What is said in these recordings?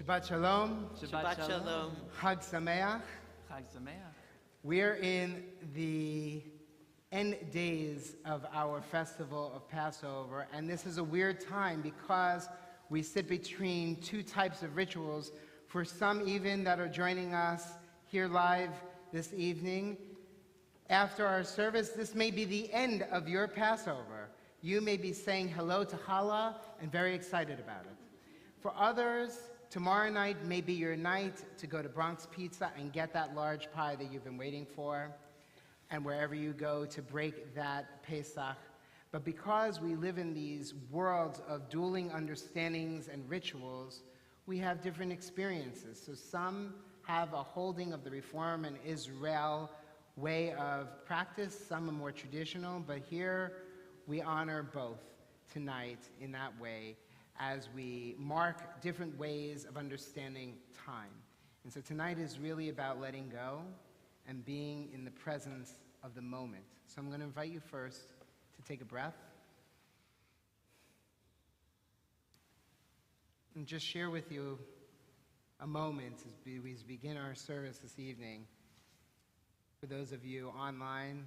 Shabbat Shalom. Shabbat Shalom. Chag Sameach. Chag Sameach. We're in the end days of our festival of Passover, and this is a weird time because we sit between two types of rituals. For some even that are joining us here live this evening, after our service, this may be the end of your Passover. You may be saying hello to Challah and very excited about it. For others, tomorrow night may be your night to go to Bronx Pizza and get that large pie that you've been waiting for, and wherever you go to break that Pesach. But because we live in these worlds of dueling understandings and rituals, we have different experiences. So some have a holding of the Reform and Israel way of practice, some are more traditional, but here we honor both tonight in that way as we mark different ways of understanding time. And so tonight is really about letting go and being in the presence of the moment. So I'm going to invite you first to take a breath and just share with you a moment as we begin our service this evening. For those of you online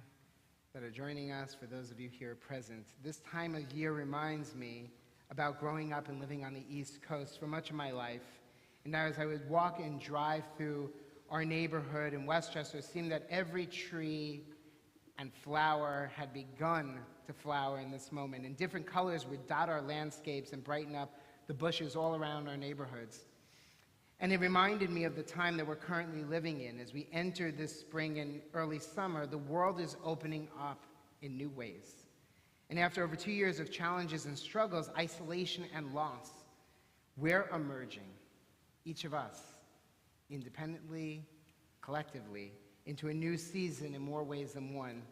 that are joining us, for those of you here present, this time of year reminds me about growing up and living on the East Coast for much of my life. And as I would walk and drive through our neighborhood in Westchester, it seemed that every tree and flower had begun to flower in this moment. And different colors would dot our landscapes and brighten up the bushes all around our neighborhoods. And it reminded me of the time that we're currently living in. As we enter this spring and early summer, the world is opening up in new ways. And after over 2 years of challenges and struggles, isolation and loss, we're emerging, each of us, independently, collectively, into a new season in more ways than one.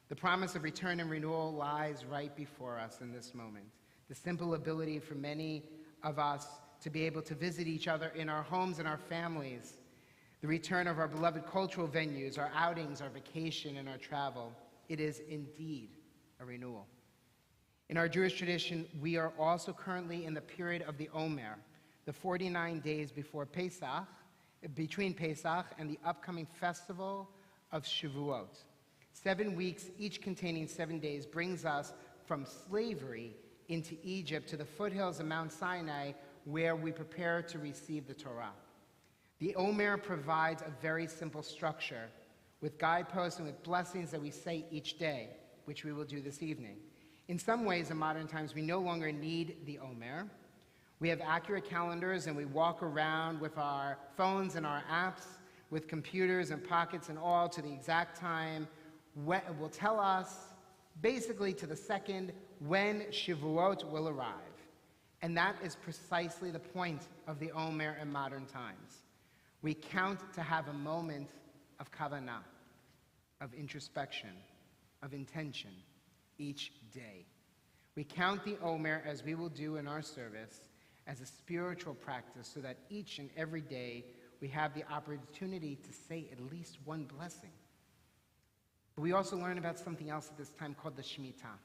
The promise of return and renewal lies right before us in this moment. The simple ability for many of us to be able to visit each other in our homes and our families, the return of our beloved cultural venues, our outings, our vacation, and our travel. It is indeed a renewal. In our Jewish tradition, we are also currently in the period of the Omer, the 49 days before Pesach, between Pesach and the upcoming festival of Shavuot. 7 weeks, each containing 7 days, brings us from slavery into Egypt to the foothills of Mount Sinai, where we prepare to receive the Torah. The Omer provides a very simple structure with guideposts and with blessings that we say each day, which we will do this evening. In some ways, in modern times, we no longer need the Omer. We have accurate calendars and we walk around with our phones and our apps, with computers and pockets and all to the exact time. It will tell us, basically to the second, when Shavuot will arrive. And that is precisely the point of the Omer in modern times. We count to have a moment of kavanah, of introspection, of intention, each day. We count the Omer, as we will do in our service, as a spiritual practice so that each and every day we have the opportunity to say at least one blessing. But we also learn about something else at this time called the Shemitah.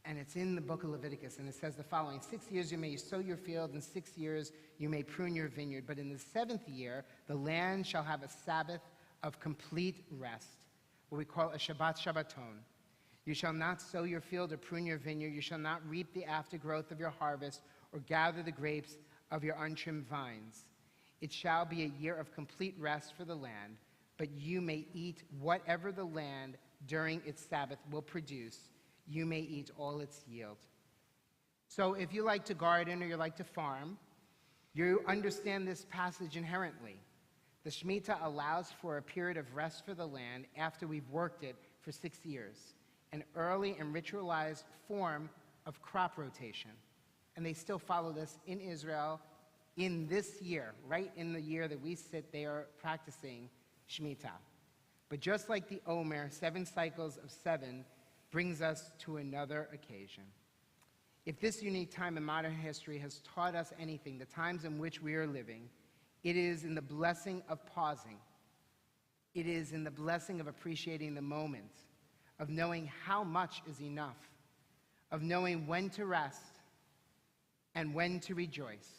And it's in the book of Leviticus, and it says the following: 6 years you may sow your field, and 6 years you may prune your vineyard. But in the 7th year, the land shall have a Sabbath of complete rest, what we call a Shabbat Shabbaton. You shall not sow your field or prune your vineyard. You shall not reap the aftergrowth of your harvest or gather the grapes of your untrimmed vines. It shall be a year of complete rest for the land, but you may eat whatever the land during its Sabbath will produce. You may eat all its yield. So if you like to garden or you like to farm, you understand this passage inherently. The Shemitah allows for a period of rest for the land after we've worked it for 6 years, an early and ritualized form of crop rotation. And they still follow this in Israel in this year, right in the year that we sit, they are practicing Shemitah. But just like the Omer, 7 cycles of 7 brings us to another occasion. If this unique time in modern history has taught us anything, the times in which we are living, it is in the blessing of pausing. It is in the blessing of appreciating the moment, of knowing how much is enough, of knowing when to rest and when to rejoice,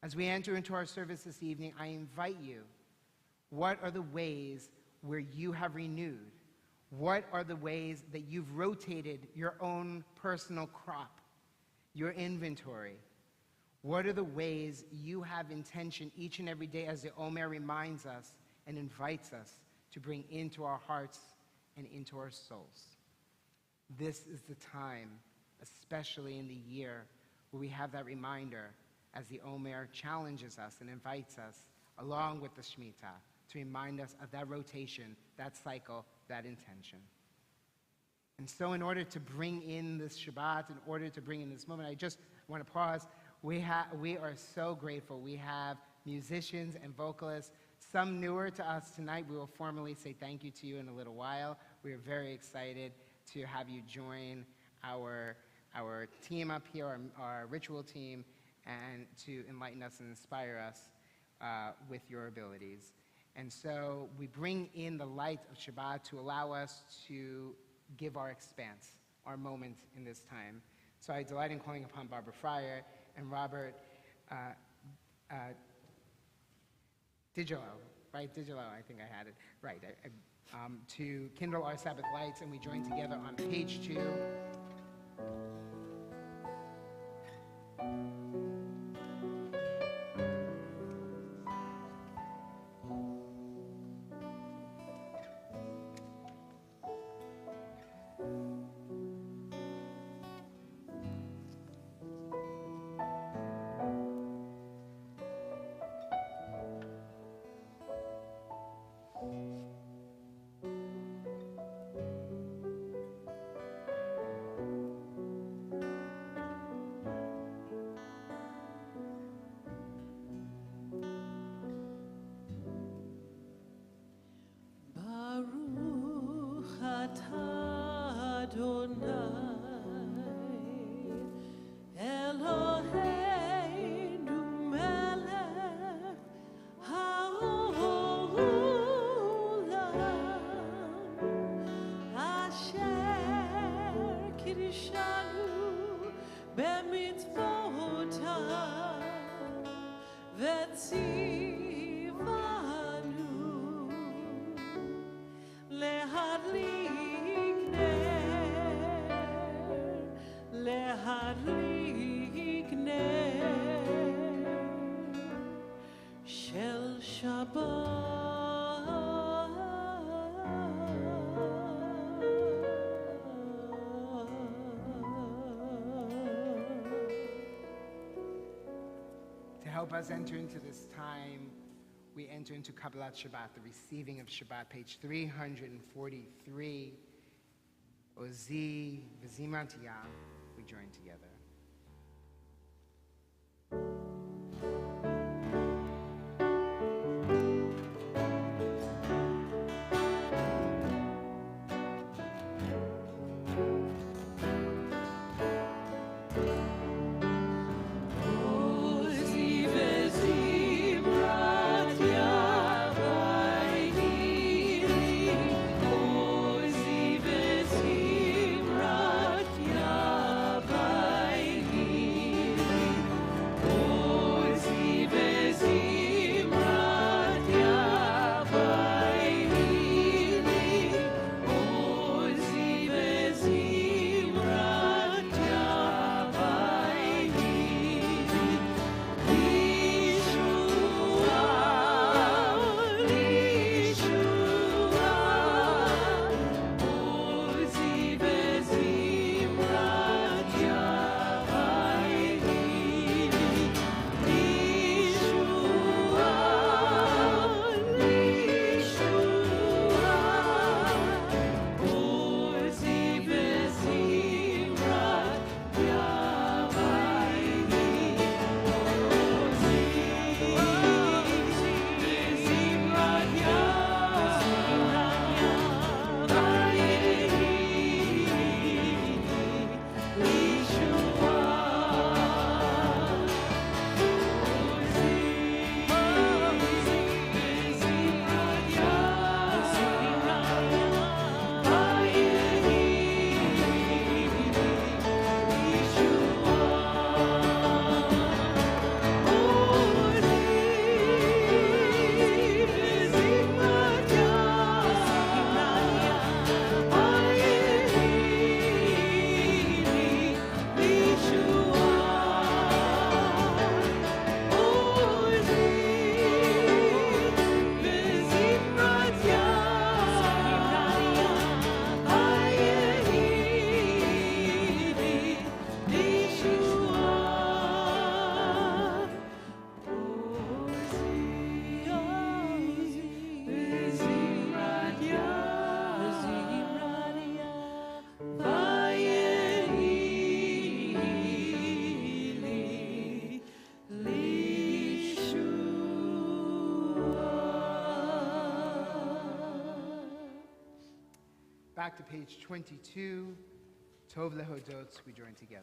As we enter into our service this evening, I invite you, what are the ways where you have renewed? What are the ways that you've rotated your own personal crop, your inventory? What are the ways you have intention each and every day, as the Omer reminds us and invites us to bring into our hearts and into our souls? This is the time, especially in the year, where we have that reminder as the Omer challenges us and invites us, along with the Shemitah, to remind us of that rotation, that cycle, that intention. And so in order to bring in this Shabbat, in order to bring in this moment, I just want to pause. We are so grateful. We have musicians and vocalists, some newer to us tonight. We will formally say thank you to you in a little while. We are very excited to have you join our team up here, our ritual team, and to enlighten us and inspire us with your abilities. And so we bring in the light of Shabbat to allow us to give our expanse, our moment in this time. So I delight in calling upon Barbara Fryer and Robert Digilo, right? Digilo, I think I had it right, to kindle our Sabbath lights, and we join together on page 2. Help us enter into this time. We enter into Kabbalat Shabbat, the receiving of Shabbat, page 343. Ozi v'zimatiyah, we join together. Bye. back to page 22, Tov Lehodot, we join together.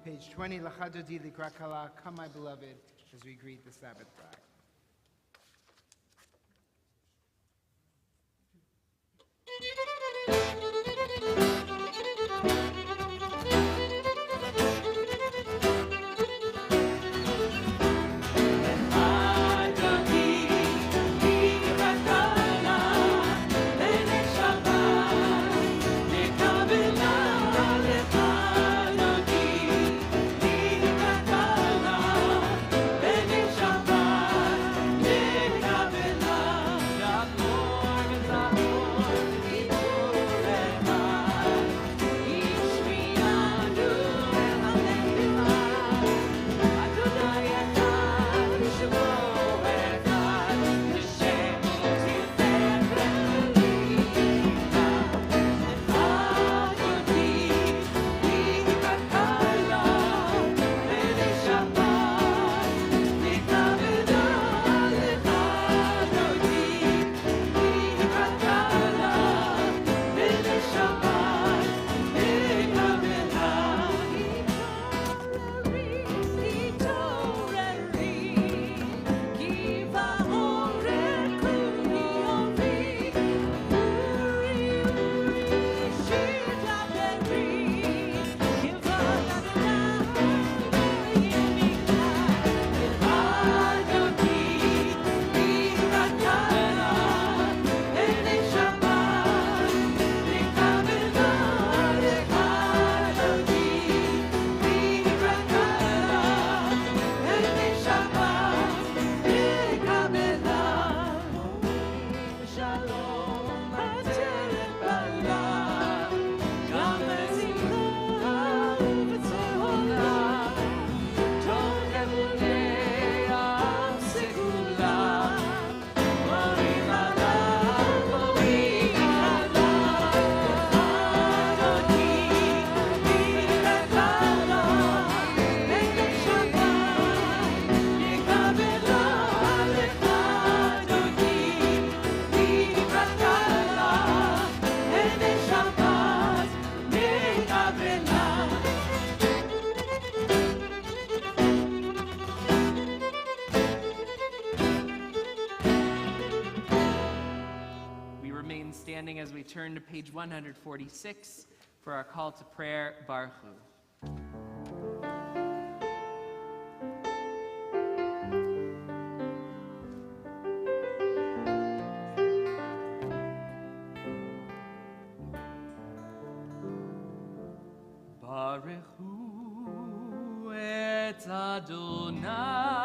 Page 20, L'chadodi likra kala, come my beloved, as we greet the Sabbath bride. Shabbat. turn to page 146 for our call to prayer, Baruch Hu. Baruch Hu et Adonai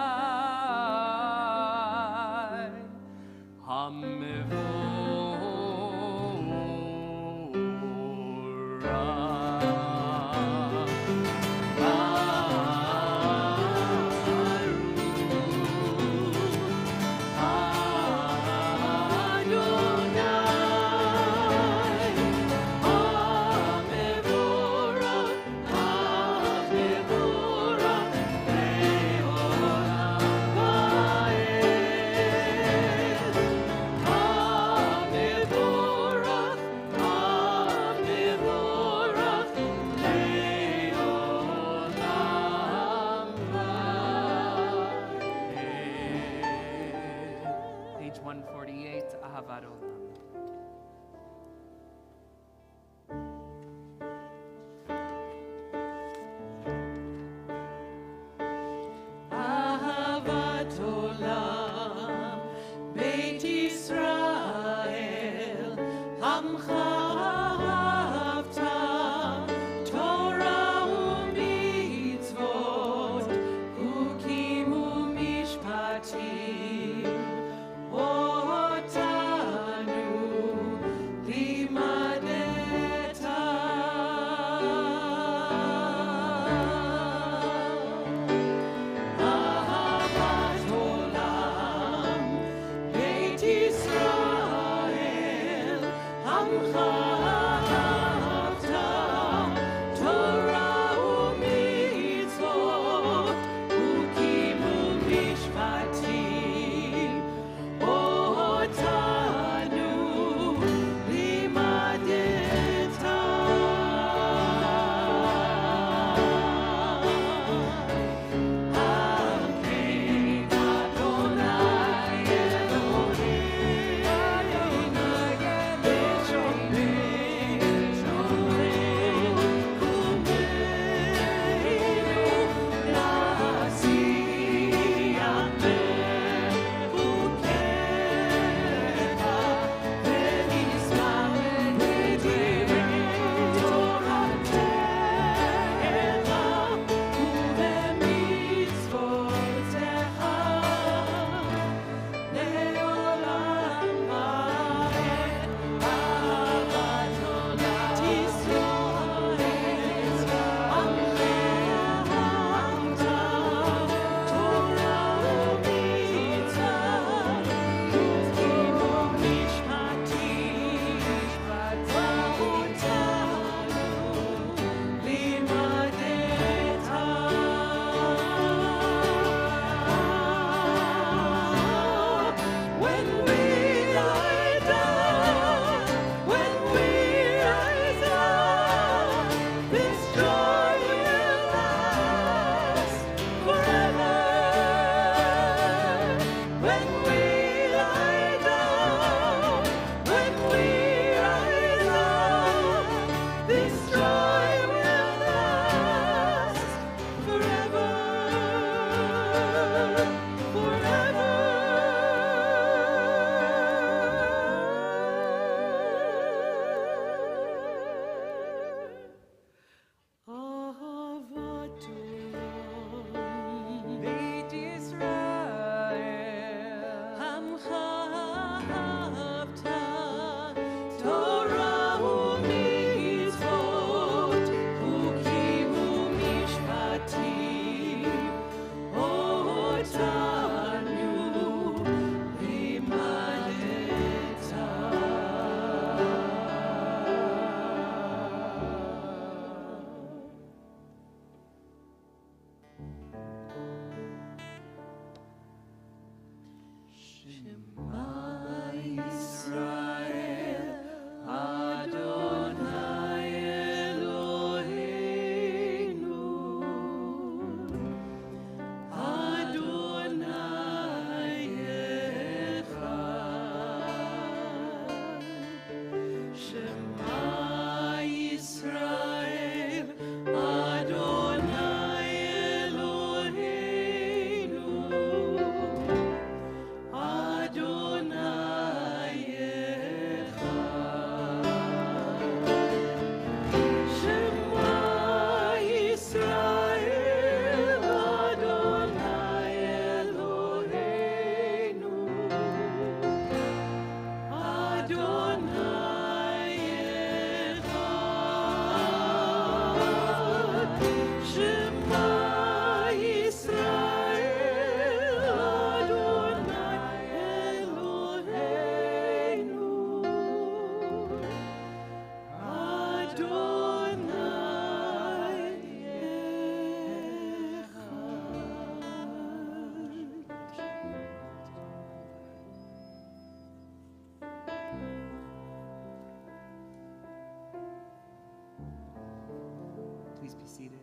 Please be seated.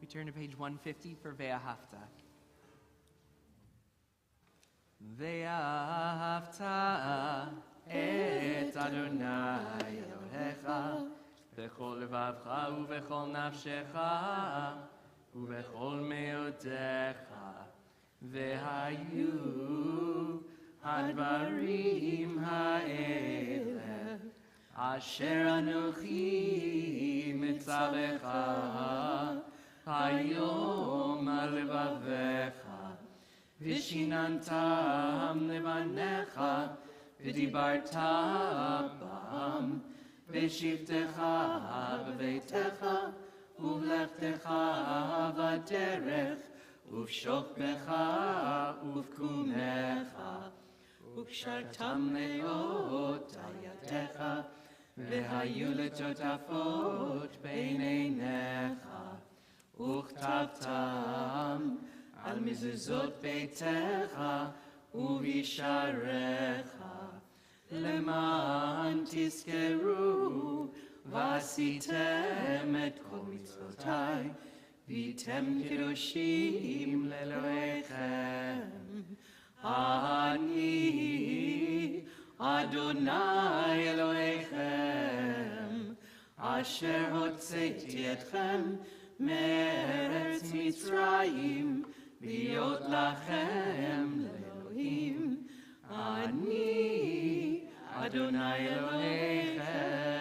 We turn to page 150 for Ve'ahavta. Ve'ahavta et Adonai Elohecha bechol levavcha uvechol nafshecha uvechol meodecha vehayu hadvarim ha'ele asher anochi mitzavecha hayom al levavecha vishinantam levanecha v'dibarta bam v'shivtecha b'veitecha uvlechtecha v'derech uv'shokbecha uv'kumecha uv'shartam leot al yadecha v'hayu letotafot b'neinecha וכתבתם על מזוזות ביתך ובשעריך למען תזכרו ועשיתם את כל מצוותיי והייתם קדושים לאלוהיכם אני אדוני אלוהיכם אשר הוצאתי אתכם מארץ מצרים להיות לכם לאלוהים אני אדוני אלוהיכם.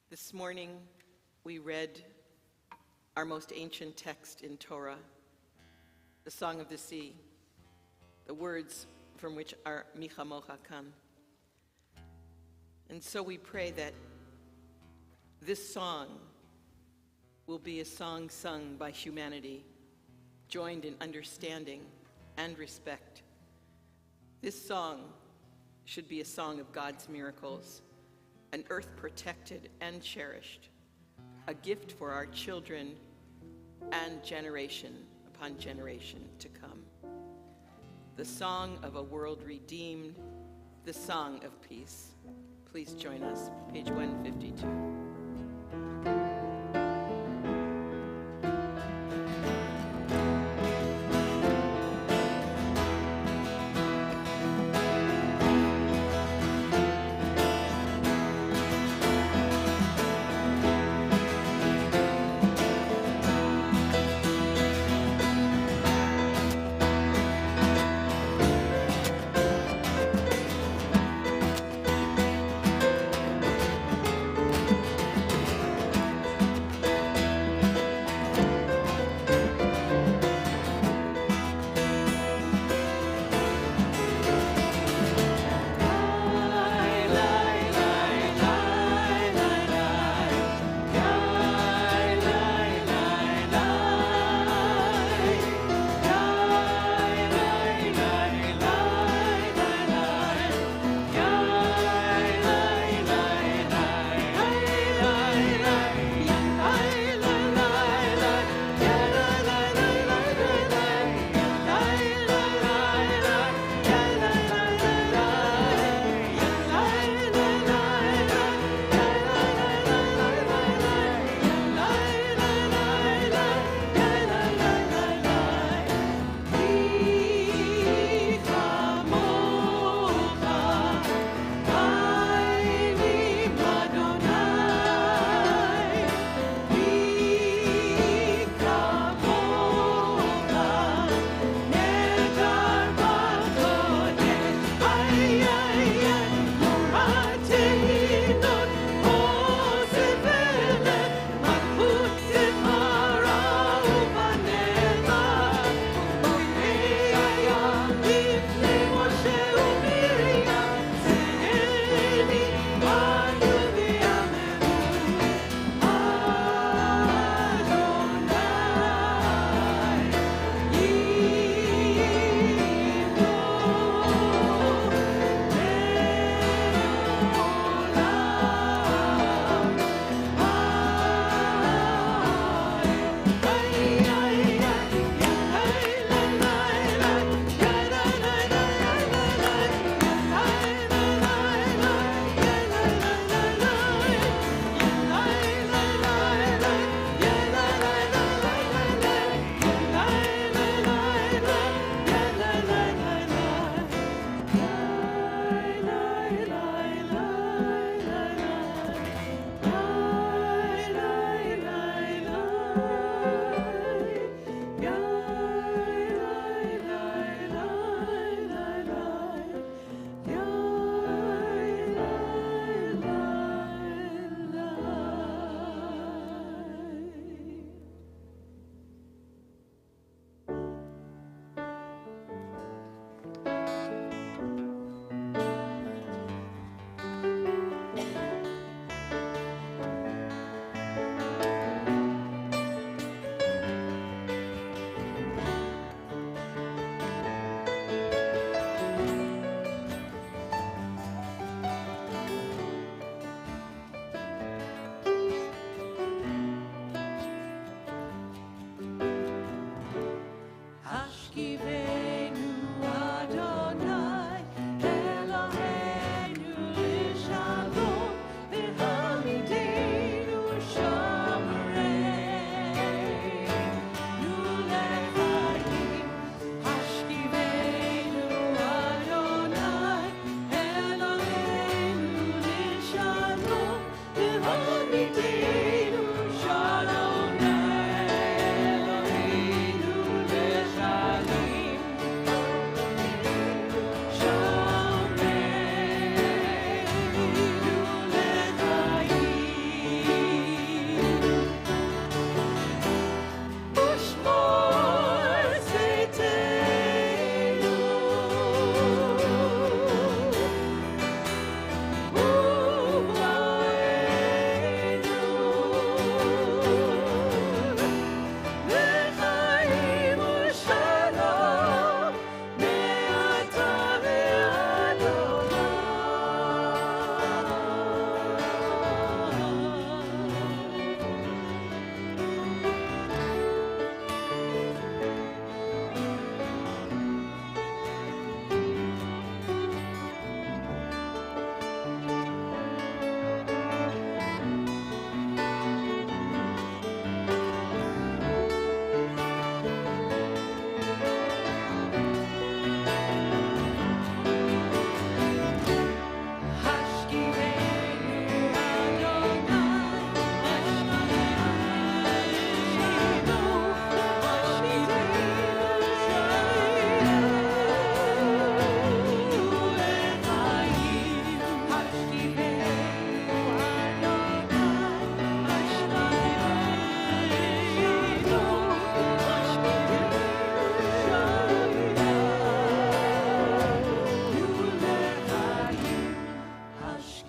This morning we read our most ancient text in Torah, the Song of the Sea, the words from which our Michamocha come. And so we pray that this song will be a song sung by humanity, joined in understanding and respect. This song should be a song of God's miracles, an earth protected and cherished, a gift for our children and generation upon generation to come. The song of a world redeemed, the song of peace. Please join us, page 152.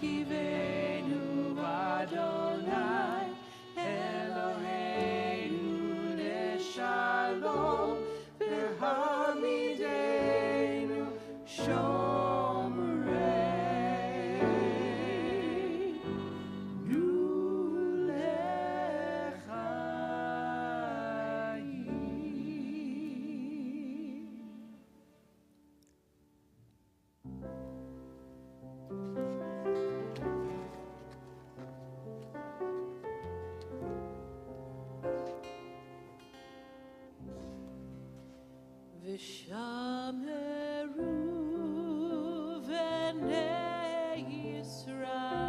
Kivenu Adonai, Eloheinu leshalom, v'hamidenu shomrei nu lechayim. V'shameru v'nei Yisrael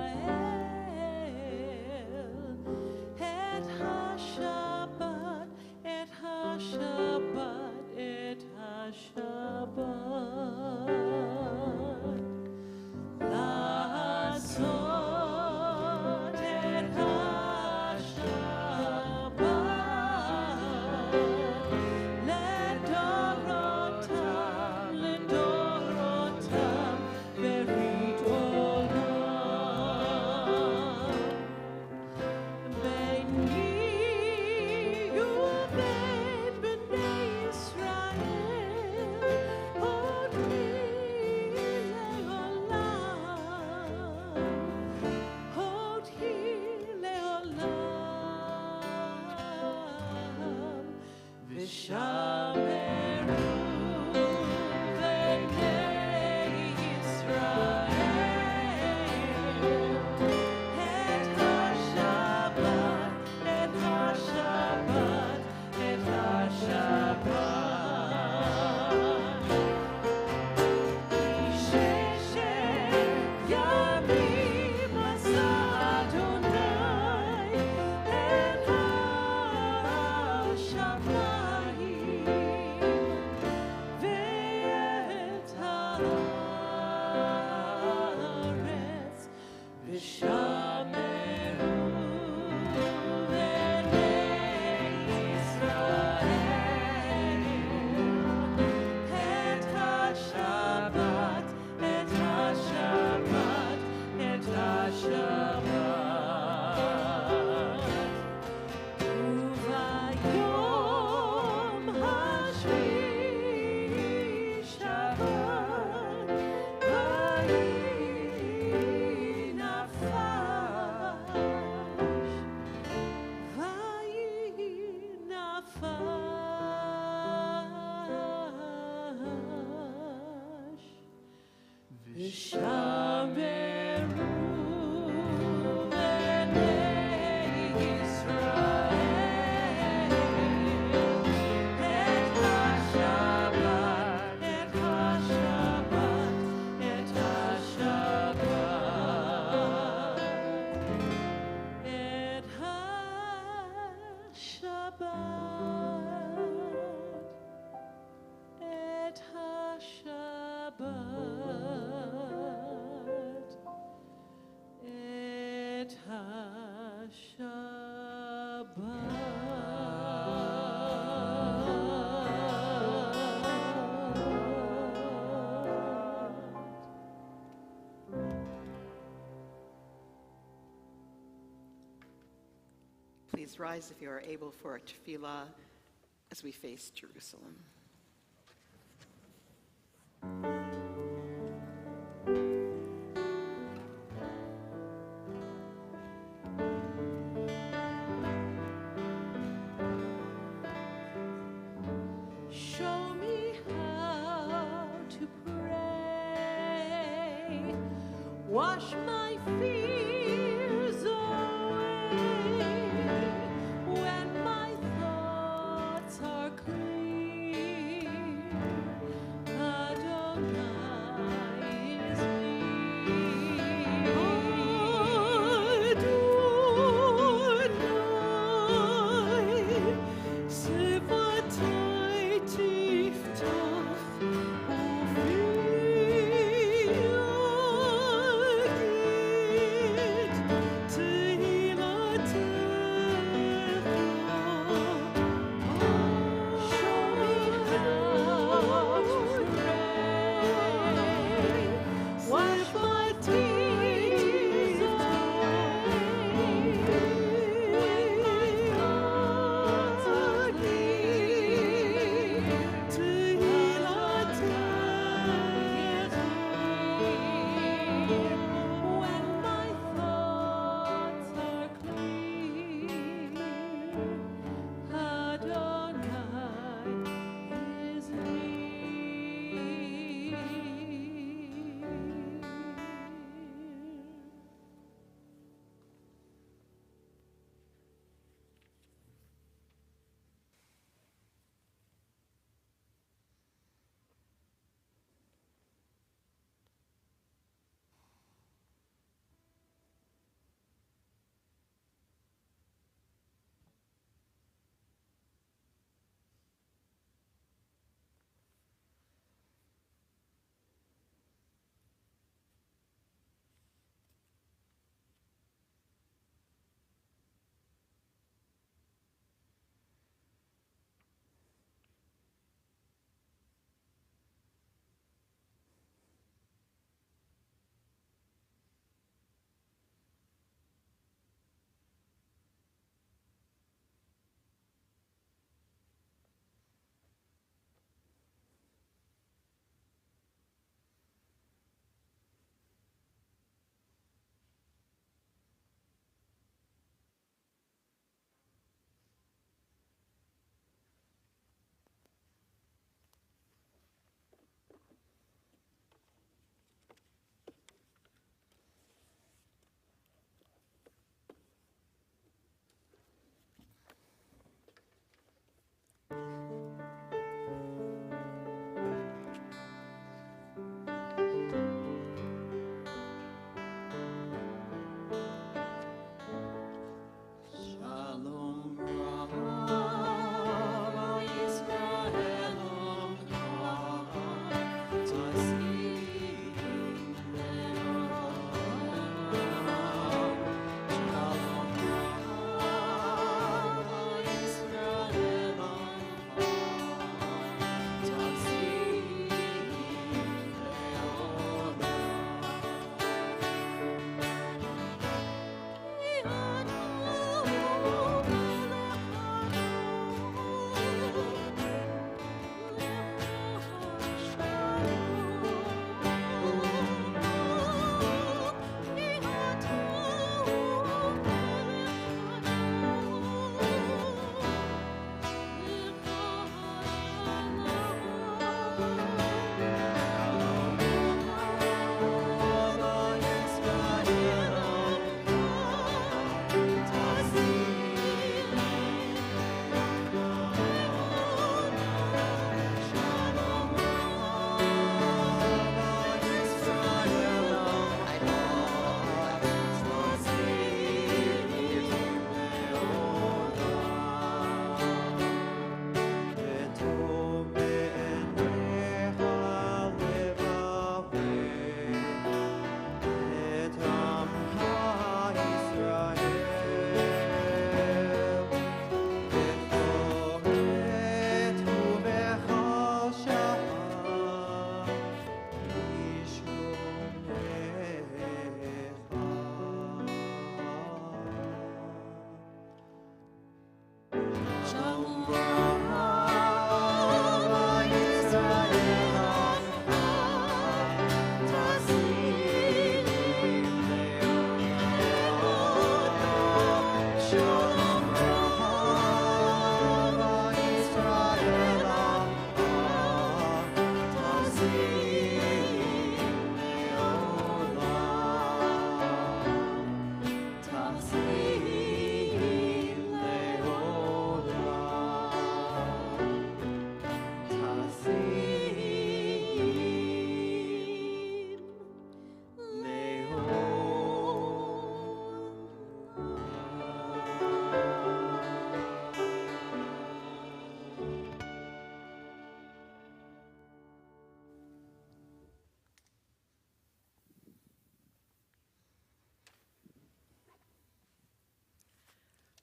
et ha-Shabbat, et ha-Shabbat, et ha-Shabbat. La'asot et ha-Shabbat לדורותם, לדורותם, ברית עולם. ביני ובין בני ישראל, עוד לעולם, עוד לעולם. ושמרו בני ישראל את השבת, את השבת, את השבת. ששת ימים עשה אדוני את השמיים ואת הארץ, ושמרו בני ישראל את השבת, את השבת, את השבת. וביום השביעי שבת, ויהי נפש, ויהי נפש. ושמרו בני ישראל את השבת, את השבת, את השבת, את השבת, את השבת, את השבת. Please rise if you are able for a tefillah as we face Jerusalem. Show me how to pray. Wash my fears away when my thoughts are clear. Adonai is near. Adonai, Sivatai tiftach uvi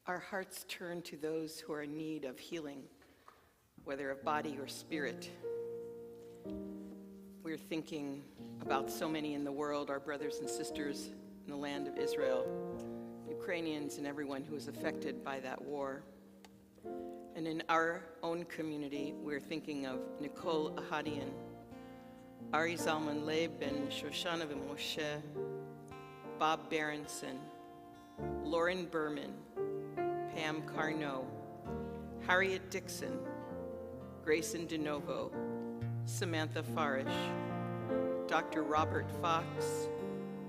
our hearts turn to those who are in need of healing, whether of body or spirit. We're thinking about so many in the world, our brothers and sisters in the land of Israel, Ukrainians, and everyone who is affected by that war. And in our own community, we're thinking of Nicole Ahadian, Ari Zalman Leib ben Shoshana Moshe, Bob Berenson, Lauren Berman, Pam Carnot, Harriet Dixon, Grayson DeNovo, Samantha Farish, Dr. Robert Fox,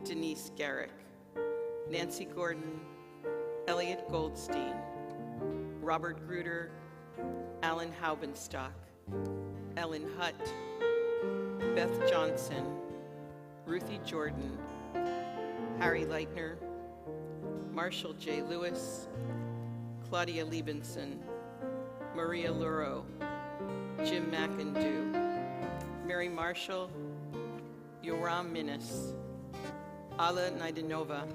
Denise Garrick, Nancy Gordon, Elliot Goldstein, Robert Gruder, Alan Haubenstock, Ellen Hutt, Beth Johnson, Ruthie Jordan, Harry Leitner, Marshall J. Lewis, Claudia Liebenson, Maria Luro, Jim McIndoe, Mary Marshall, Yoram Minnis, Alla Naidenova,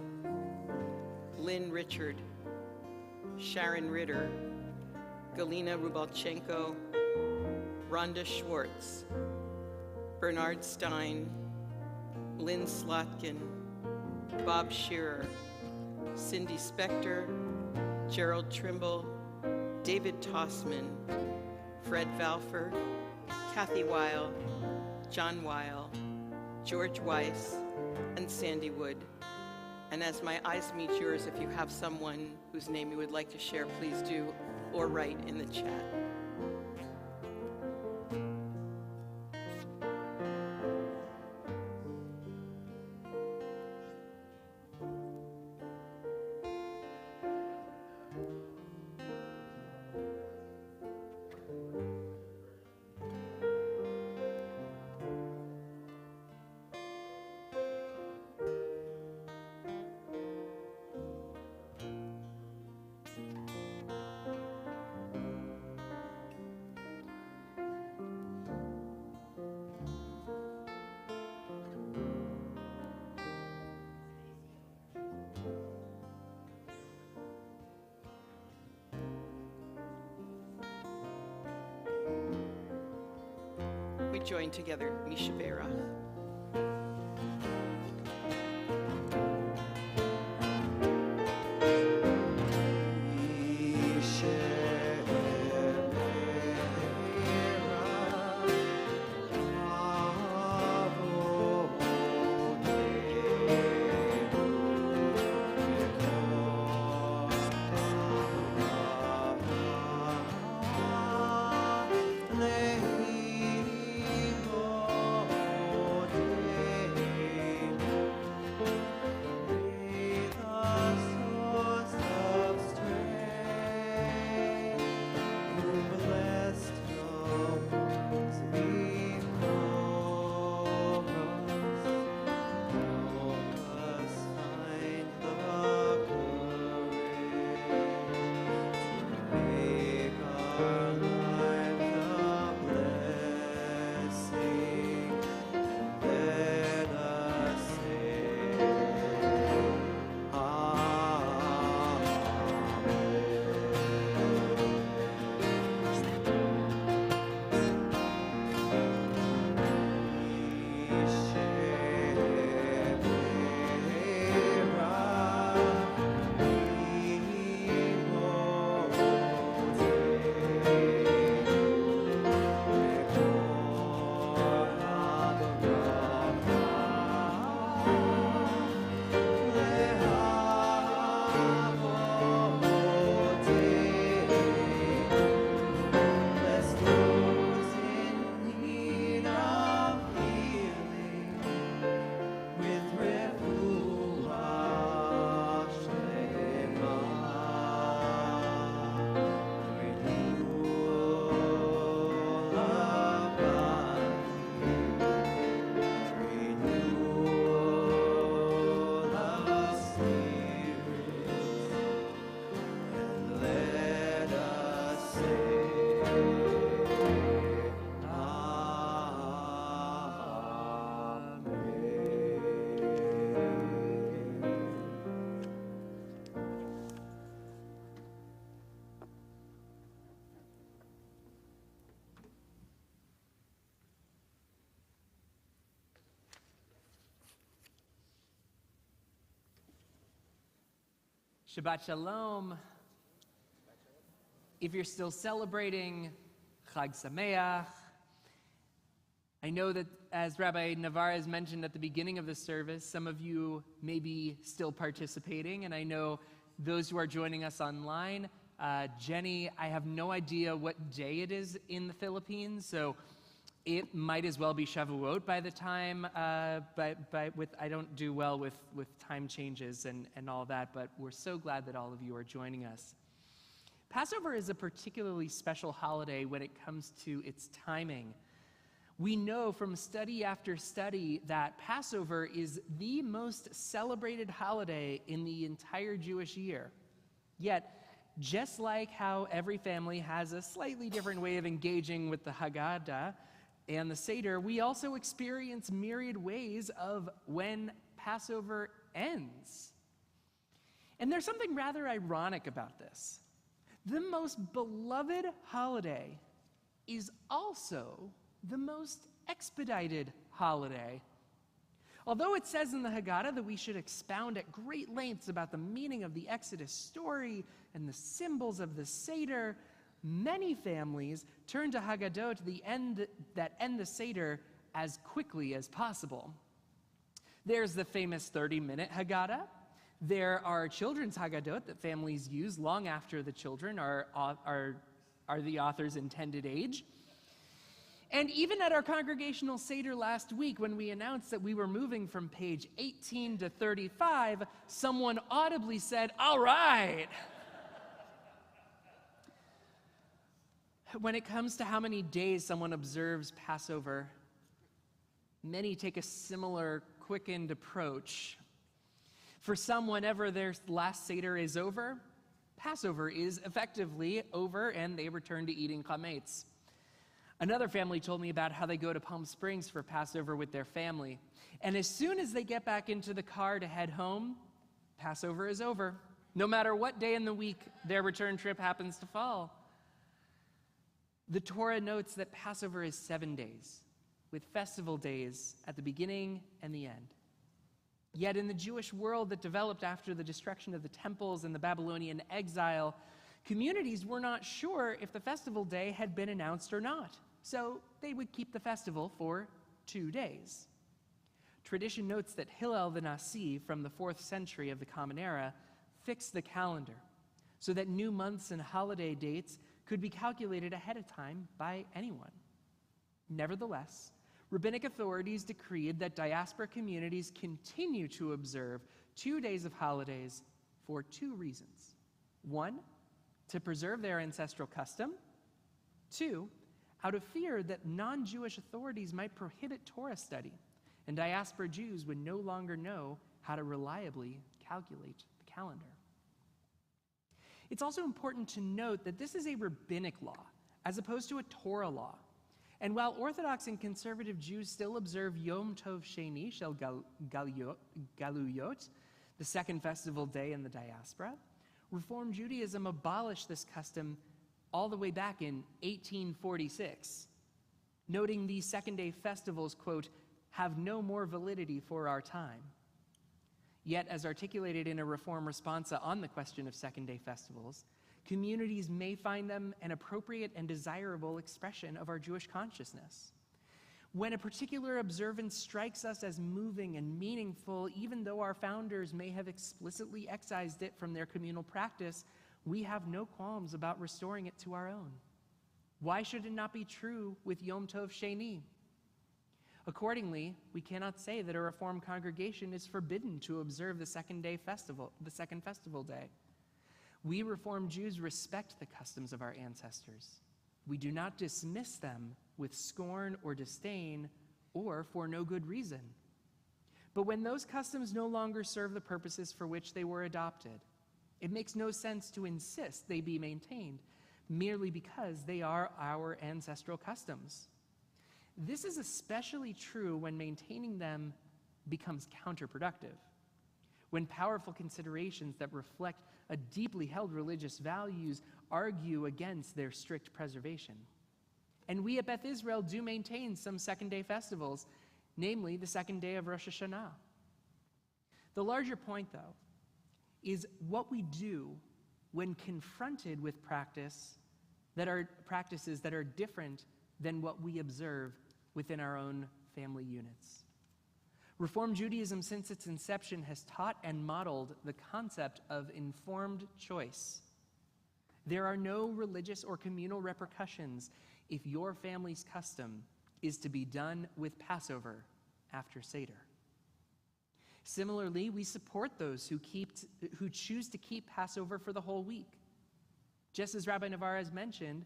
Lynn Richard, Sharon Ritter, Galina Rubalchenko, Rhonda Schwartz, Bernard Stein, Lynn Slotkin, Bob Shearer, Cindy Spector, Gerald Trimble, David Tossman, Fred Valfer, Kathy Weil, John Weil, George Weiss, and Sandy Wood. And as my eyes meet yours, if you have someone whose name you would like to share, please do, or write in the chat. We join together, Misha Berach. Lehi Shabbat Shalom. If you're still celebrating, Chag Sameach. I know that as Rabbi Navarez mentioned at the beginning of the service, some of you may be still participating, and I know those who are joining us online, Jenny, I have no idea what day it is in the Philippines, so it might as well be Shavuot by the time, I don't do well with time changes and all that, but we're so glad that all of you are joining us. Passover is a particularly special holiday when it comes to its timing. We know from study after study that Passover is the most celebrated holiday in the entire Jewish year. Yet, just like how every family has a slightly different way of engaging with the Haggadah and the Seder, we also experience myriad ways of when Passover ends. And there's something rather ironic about this. The most beloved holiday is also the most expedited holiday. Although it says in the Haggadah that we should expound at great lengths about the meaning of the Exodus story and the symbols of the Seder, many families turn to Haggadot that end the Seder as quickly as possible. There's the famous 30-minute Haggadah. There are children's Haggadot that families use long after the children are the author's intended age. And even at our congregational Seder last week, when we announced that we were moving from page 18 to 35, someone audibly said, "All right." When it comes to how many days someone observes Passover, many take a similar quickened approach. For some, whenever their last Seder is over, Passover is effectively over and they return to eating chametz. Another family told me about how they go to Palm Springs for Passover with their family. And as soon as they get back into the car to head home, Passover is over, no matter what day in the week their return trip happens to fall. The Torah notes that Passover is 7 days, with festival days at the beginning and the end. Yet in the Jewish world that developed after the destruction of the temples and the Babylonian exile, communities were not sure if the festival day had been announced or not, so they would keep the festival for 2 days. Tradition notes that Hillel the Nasi from the 4th century of the Common Era fixed the calendar so that new months and holiday dates could be calculated ahead of time by anyone. Nevertheless, rabbinic authorities decreed that diaspora communities continue to observe 2 days of holidays for 2 reasons. 1, to preserve their ancestral custom. 2, out of fear that non-Jewish authorities might prohibit Torah study, and diaspora Jews would no longer know how to reliably calculate the calendar. It's also important to note that this is a rabbinic law, as opposed to a Torah law. And while Orthodox and conservative Jews still observe Yom Tov Sheni Shel Galuyot, the second festival day in the diaspora, Reform Judaism abolished this custom all the way back in 1846, noting these second-day festivals, quote, have no more validity for our time. Yet, as articulated in a Reform responsa on the question of second-day festivals, communities may find them an appropriate and desirable expression of our Jewish consciousness. When a particular observance strikes us as moving and meaningful, even though our founders may have explicitly excised it from their communal practice, we have no qualms about restoring it to our own. Why should it not be true with Yom Tov Sheni? Accordingly, we cannot say that a Reformed congregation is forbidden to observe the second festival day. We Reformed Jews respect the customs of our ancestors. We do not dismiss them with scorn or disdain or for no good reason. But when those customs no longer serve the purposes for which they were adopted, it makes no sense to insist they be maintained merely because they are our ancestral customs. This is especially true when maintaining them becomes counterproductive, when powerful considerations that reflect a deeply held religious values argue against their strict preservation. And we at Beth Israel do maintain some second-day festivals, namely the second day of Rosh Hashanah. The larger point, though, is what we do when confronted with practices that are different than what we observe within our own family units. Reform Judaism, since its inception, has taught and modeled the concept of informed choice. There are no religious or communal repercussions if your family's custom is to be done with Passover after Seder. Similarly, we support those who choose to keep Passover for the whole week. Just as Rabbi Navarre has mentioned,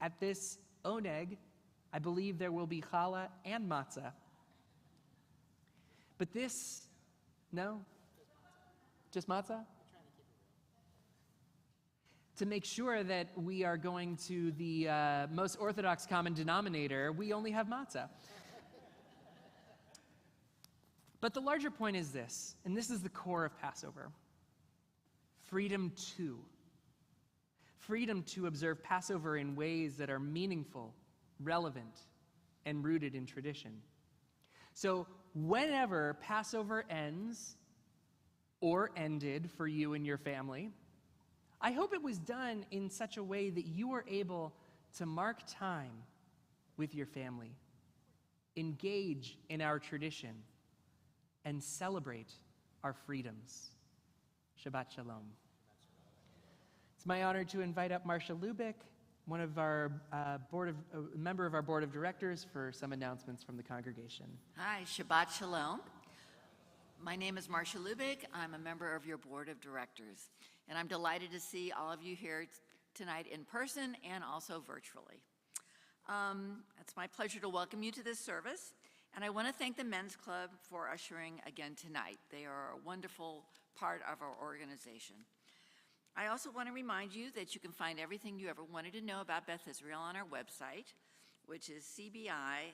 at this oneg, I believe there will be challah and matzah. But this, no? Just matzah? To make sure that we are going to the most orthodox common denominator, we only have matzah. But the larger point is this, and this is the core of Passover: freedom to. Freedom to observe Passover in ways that are meaningful, relevant, and rooted in tradition. So whenever Passover ends or ended for you and your family, I hope it was done in such a way that you were able to mark time with your family, engage in our tradition, and celebrate our freedoms. Shabbat Shalom. It's my honor to invite up Marcia Lubick, one of our member of our board of directors, for some announcements from the congregation. Hi, Shabbat Shalom. My name is Marcia Lubick. I'm a member of your board of directors, and I'm delighted to see all of you here tonight in person and also virtually. It's my pleasure to welcome you to this service, and I want to thank the Men's Club for ushering again tonight. They are a wonderful part of our organization. I also want to remind you that you can find everything you ever wanted to know about Beth Israel on our website, which is cbisd.org.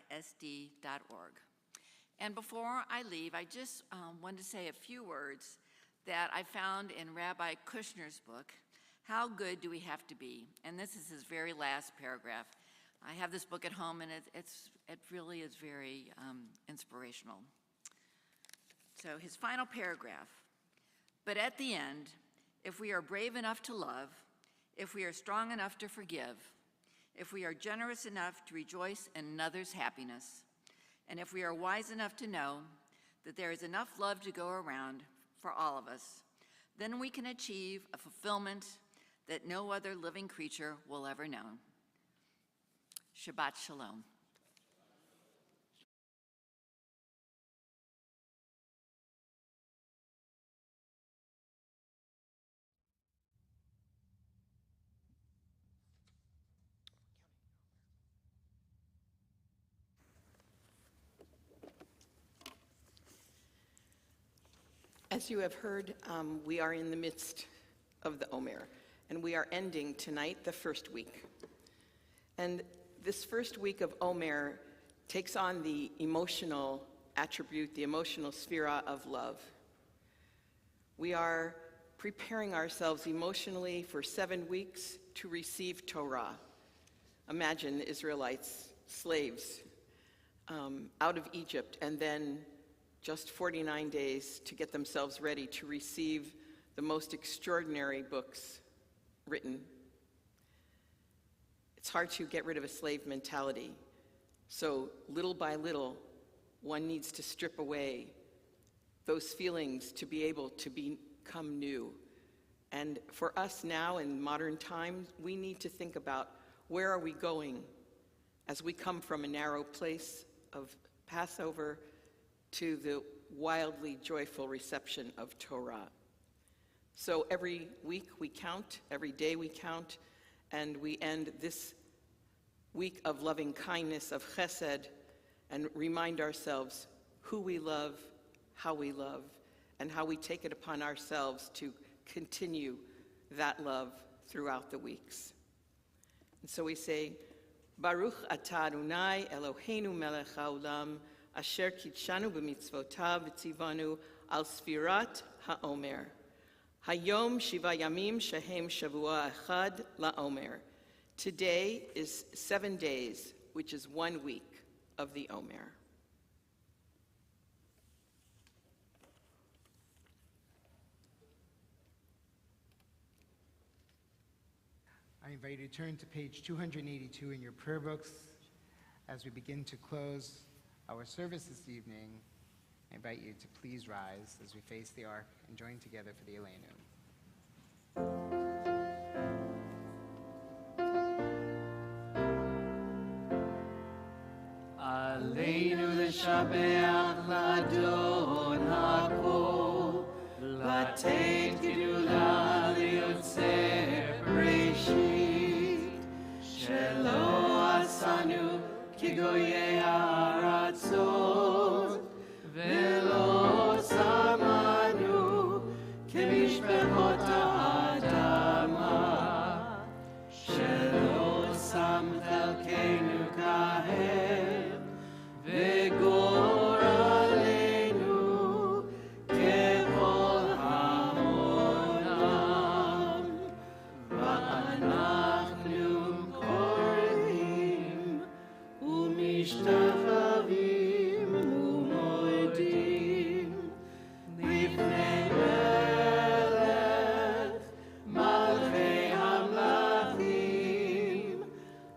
And before I leave, I just wanted to say a few words that I found in Rabbi Kushner's book, How Good Do We Have to Be? And this is his very last paragraph. I have this book at home, and it really is very inspirational. So his final paragraph: but at the end, if we are brave enough to love, if we are strong enough to forgive, if we are generous enough to rejoice in another's happiness, and if we are wise enough to know that there is enough love to go around for all of us, then we can achieve a fulfillment that no other living creature will ever know. Shabbat Shalom. As you have heard, we are in the midst of the Omer, and we are ending tonight the first week. And this first week of Omer takes on the emotional attribute, the emotional sphera of love. We are preparing ourselves emotionally for 7 weeks to receive Torah. Imagine the Israelites, slaves, out of Egypt, and then just 49 days to get themselves ready to receive the most extraordinary books written. It's hard to get rid of a slave mentality. So little by little, one needs to strip away those feelings to be able to become new. And for us now in modern times, we need to think about where are we going as we come from a narrow place of Passover to the wildly joyful reception of Torah. So every week we count, every day we count, and we end this week of loving kindness, of chesed, and remind ourselves who we love, and how we take it upon ourselves to continue that love throughout the weeks. And so we say, Baruch atah Adonai Eloheinu melech haolam, asher kitshanu b'mitzvotav v'tzivanu al sfirat ha'omer. Hayom shiva yamim shehem shavua echad la'omer. Today is 7 days, which is 1 week of the Omer. I invite you to turn to page 282 in your prayer books as we begin to close our service this evening. I invite you to please rise as we face the ark and join together for the Elenu. Aleinu l'shabeach l'adon hakol, l'ateit gedula liotzer bereshit, shelo asanu kigoyei haratzot, velo samanu kemishpechot ha'adama, shelo sam chelkeinu kahem, וגורלנו ככל העולם, ואנחנו קוראים ומשתחווים ומודים לפני מלך מלכי המלכים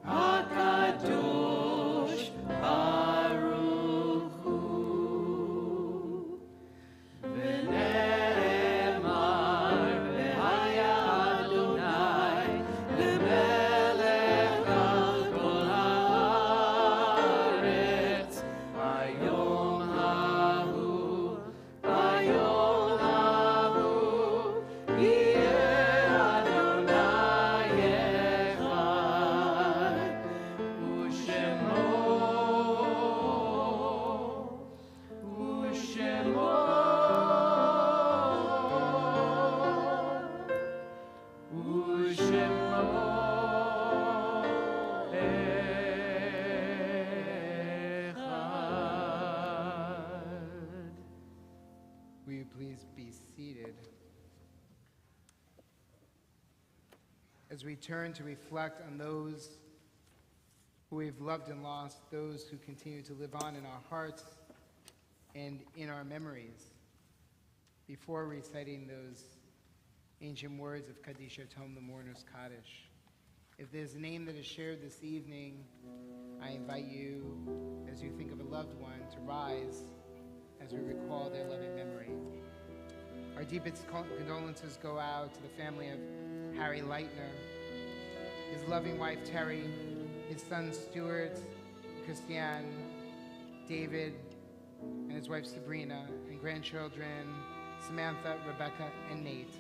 הקדוש ברוך הוא. ונאמר והיה אדוני למלך על כל הארץ ביום ההוא יהיה אדוני אחד Will you please be seated? As we turn to reflect on those who we've loved and lost, those who continue to live on in our hearts and in our memories, before reciting those ancient words of Kaddish Tom, the mourner's Kaddish. If there's a name that is shared this evening, I invite you, as you think of a loved one, to rise as we recall their loving memory. Our deepest condolences go out to the family of Harry Leitner, his loving wife Terry, his sons Stuart, Christiane, David, and his wife Sabrina, and grandchildren Samantha, Rebecca, and Nate.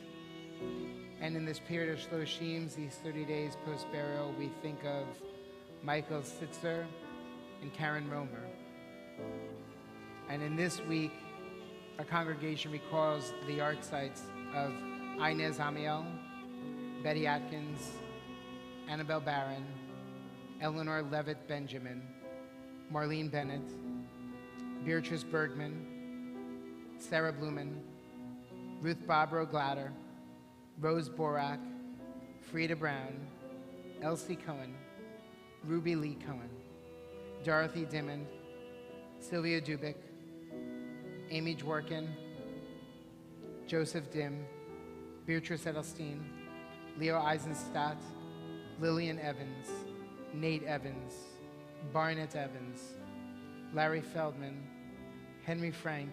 And in this period of Shloshim, these 30 days post-burial, we think of Michael Sitzer and Karen Romer. And in this week, our congregation recalls the art sites of Inez Amiel, Betty Atkins, Annabelle Barron, Eleanor Levitt Benjamin, Marlene Bennett, Beatrice Bergman, Sarah Blumen, Ruth Barbaro Glatter, Rose Borak, Frida Brown, Elsie Cohen, Ruby Lee Cohen, Dorothy Dimmond, Sylvia Dubik, Amy Dworkin, Joseph Dim, Beatrice Edelstein, Leo Eisenstadt, Lillian Evans, Nate Evans, Barnett Evans, Larry Feldman, Henry Frank,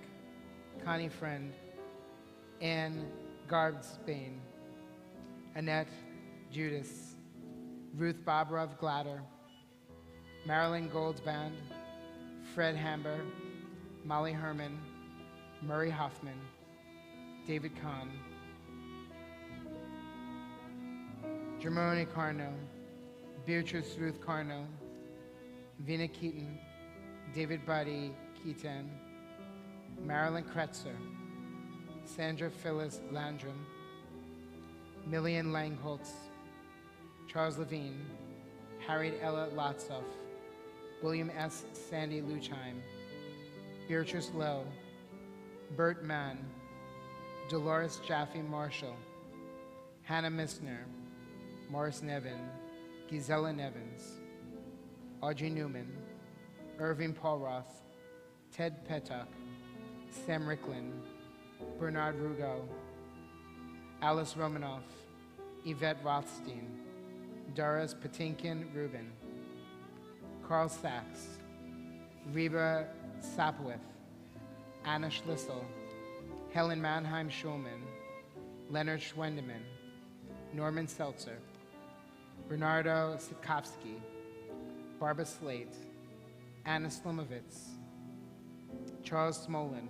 Connie Friend, Anne Garbsbane, Annette Judas, Ruth Bobrov Glatter, Marilyn Goldsband, Fred Hamber, Molly Herman, Murray Hoffman, David Kahn, Germone Carno, Beatrice Ruth Carno, Vina Keaton, David Buddy Keaton, Marilyn Kretzer, Sandra Phyllis Landrum, Millian Langholtz, Charles Levine, Harriet Ella Lotzoff, William S. Sandy Luchheim, Beatrice Lowe, Bert Mann, Dolores Jaffe Marshall, Hannah Missner, Morris Nevin, Gisela Nevins, Audrey Newman, Irving Paulroth, Ted Petuck, Sam Ricklin, Bernard Rugo, Alice Romanoff, Yvette Rothstein, Doris Patinkin Rubin, Carl Sachs, Reba Sapowith, Anna Schlissel, Helen Mannheim Schulman, Leonard Schwendeman, Norman Seltzer, Bernardo Sitkovsky, Barbara Slate, Anna Slomovitz, Charles Smolin,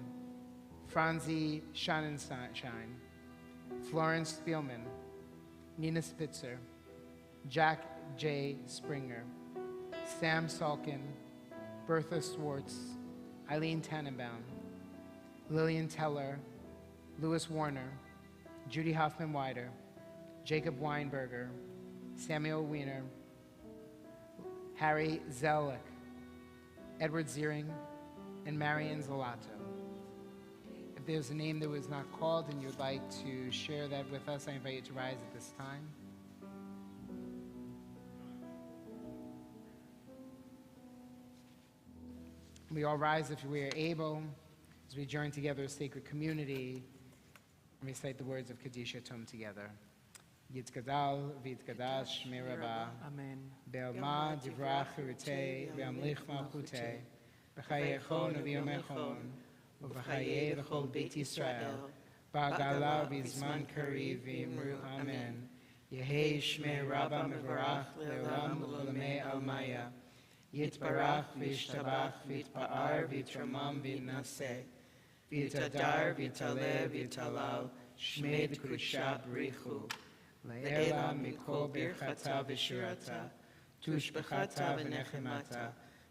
Franzi Schonenschein, Florence Spielman, Nina Spitzer, Jack J. Springer, Sam Salkin, Bertha Swartz, Eileen Tannenbaum, Lillian Teller, Louis Warner, Judy Hoffman-Wider, Jacob Weinberger, Samuel Wiener, Harry Zellick, Edward Ziering, and Marian Zalato. If there's a name that was not called and you'd like to share that with us, I invite you to rise at this time. We all rise if we are able, as we join together as sacred community and recite the words of Kaddish Yatom together. Yitzgadal v'yitzgadash shmei Rabbah, Amen. Be'alma divrach chirutei ve'amlich malchutei, b'chayechon v'yomechon, u'v'chayei v'chol Beit Israel, ba'gala v'zman kariv v'imru amen. Yehei shmei Rabbah mevarach le'olam u'lamei almaya, Yitbarach v'yishtabach v'yitpa'ar v'yitramam v'yinaseh, v'yitadar v'yitaleh v'yitalal, shmei d'kudusha b'richu, le'ela mikol birchata v'shirata, tushbechata v'nechemata,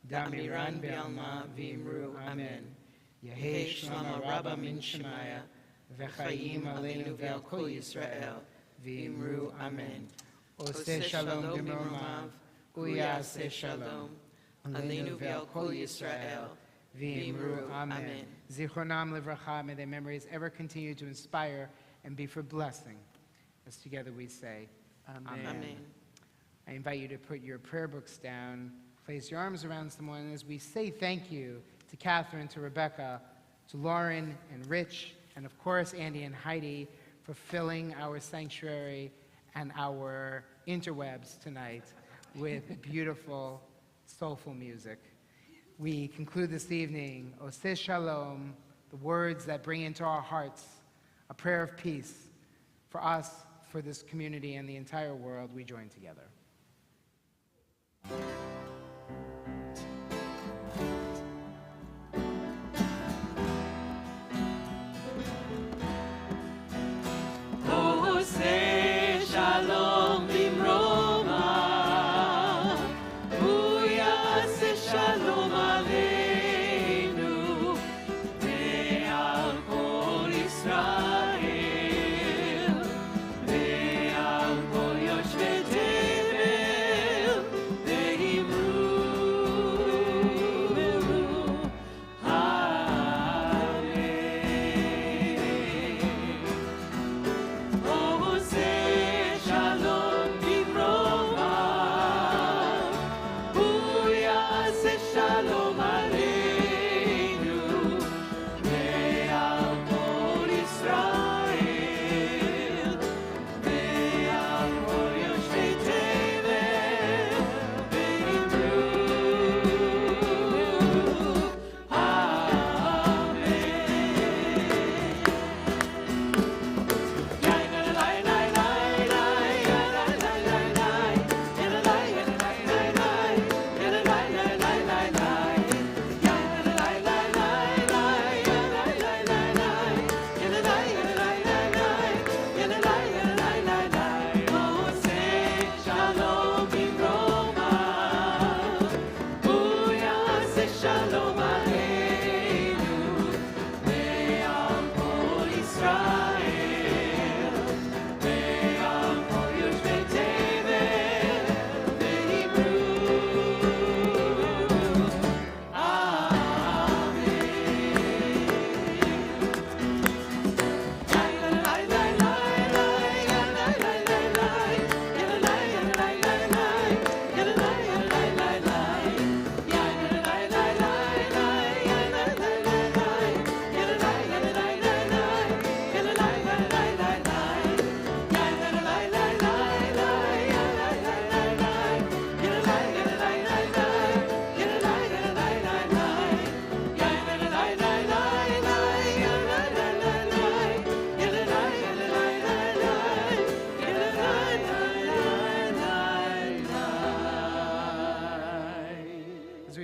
damiran be'alma v'imru amen. Yehei shlama rabba min shemaya, v'chayim aleinu ve'al kol Yisrael, v'imru amen. Oseh shalom b'mromav, uyaseh shalom. Aleinu ve'al kol Yisrael, v'imru amen. Zichronam livracha, may their memories ever continue to inspire and be for blessing. As together we say, Amen. Amen. I invite you to put your prayer books down, place your arms around someone as we say thank you to Catherine, to Rebecca, to Lauren and Rich, and of course Andy and Heidi for filling our sanctuary and our interwebs tonight with beautiful, soulful music. We conclude this evening, Oseh Shalom, the words that bring into our hearts a prayer of peace for us, for this community, and the entire world. We join together. Oseh shalom bimroma, uyaseh shalom aleinu, ve'al kol Yisrael, ve'al kol yoshvei tevel,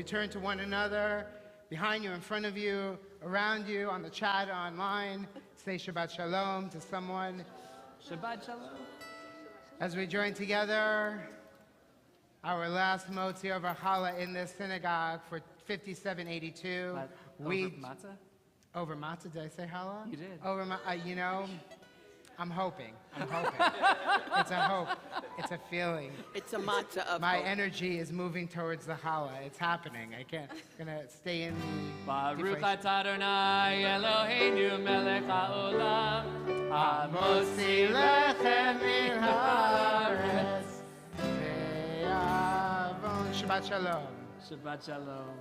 turn to one another, behind you, in front of you, around you, on the chat, online, say Shabbat Shalom to someone. Shabbat Shalom. As we join together, our last motzi over challah in this synagogue for 5782. Over matzah? Over matzah, did I say challah? You did. Over I'm hoping. It's a hope. It's a feeling. It's a matzah of My hope. energy is moving towards the challah. It's happening. I can't. I'm gonna stay in the. Baruch atah Adonai Eloheinu melech haolam Motzi lechem min haaretz ve'avon. Shabbat Shalom. Shabbat Shalom.